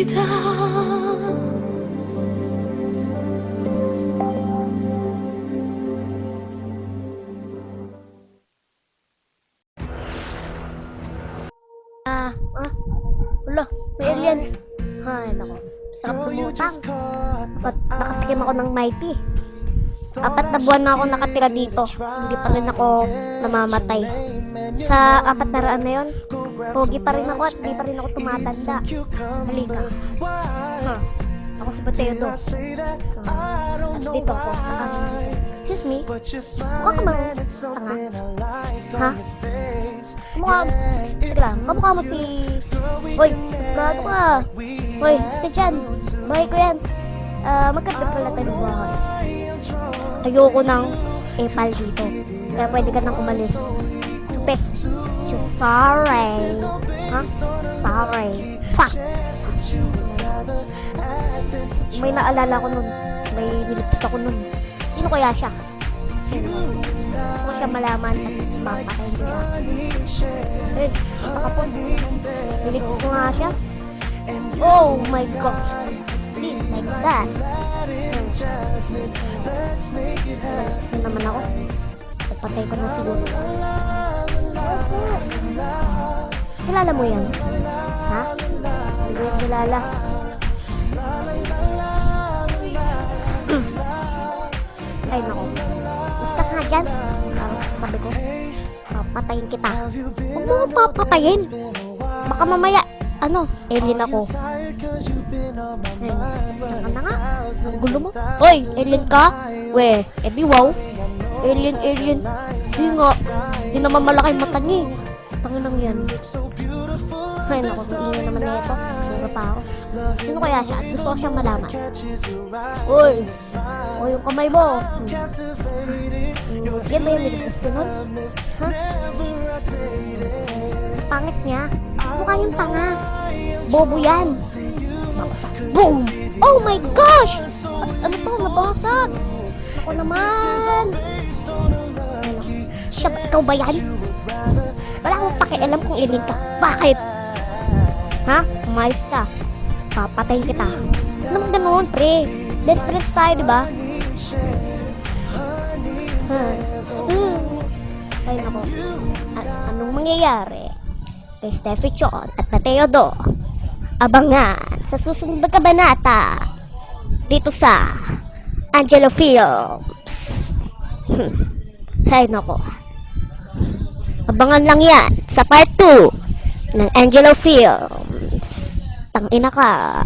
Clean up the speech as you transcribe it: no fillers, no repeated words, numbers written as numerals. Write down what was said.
kita. Wala, may alien. Ay, nako. Sarap lumutang. Nakatikim ako ng mighty. 4 na buwan na ako nakatira dito. Hindi pa rin ako namamatay. Sa 400 na yun, pogi pa rin ako at di pa rin ako tumatanda. Halika. Ako si Mateo. At dito ako sa excuse me? Mukha ka bang tanga? Ha? Kamukha mo si... Hoy, suplado ka. Hoy, sika dyan. Bahay ko yan. Magkagdag pala tayo ng bahay. Ayoko ng epal dito. Kaya pwede ka nang umalis. Chupe. Sorry. Ha? Sorry. Fuck. May naalala ko nun. May nilipis ako nun. Sino kaya siya? Gusto ko siya malaman at mapakain ko siya. Eh, ito ka po. Nilipis ko nga siya. Oh my gosh. This like that. Nalipis naman ako. Patay ko na siguro. Kilala mo yan? Ha? Hindi ko yung kilala. Ay nako. Basta ka dyan. Parang sabi ko, papatayin kita. Huwag mo akong papatayin. Baka mamaya, alien ako. Saan ka na nga? Ang gulo mo. Hoy, alien ka? We, edi wow. Alien. Di nga. Di naman malaki mata niya eh. Tangin lang yan. Ay nako, ingin naman na ito. Sura pa ako. Sino kaya siya? At gusto ko siyang malaman. Uy! O yung kamay mo. Yan ba yung niligtas ko nun? Ha? Pangit niya. Mukha yung tanga. Bobo yan. Boom! Oh my gosh! Ano to? Nabasag. Ako naman. Siya ba? Ikaw ba yan? Wala akong pakialam kung alien ka. Bakit? Ha? Umayos ka. Papatayin kita. Anong ganun, pre? Best friends tayo, diba? Ay, nako. Anong mangyayari kay Steffi Chon at Mateo Do? Abangan sa susunod na kabanata dito sa Angelo Films. Ay, nako. Abangan lang yan sa part 2 ng Angelo Films. Tangina ka.